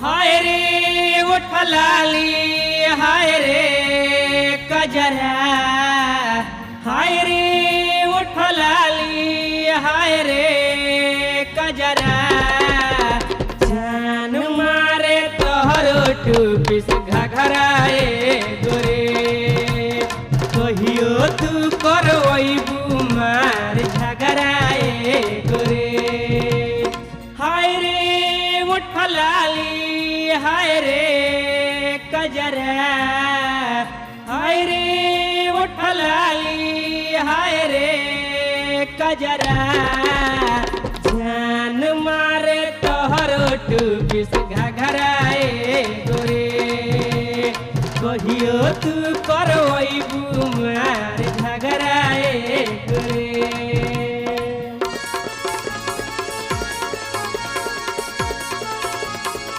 हाय रे उठलाली हाय रे कजरा हाय रे उठलाली हाय रे कजरा जान मारे तोहरो टूपिस घघराए गोरे कहियो तू करवैबू मार झगराए गोरे हाय रे उठलाली हाय रे कजरा हाय रे उठलाली हाय रे कजरा जान मारे तोहरो टूपिस घघराए गोरे कहियो तू करवैबू मार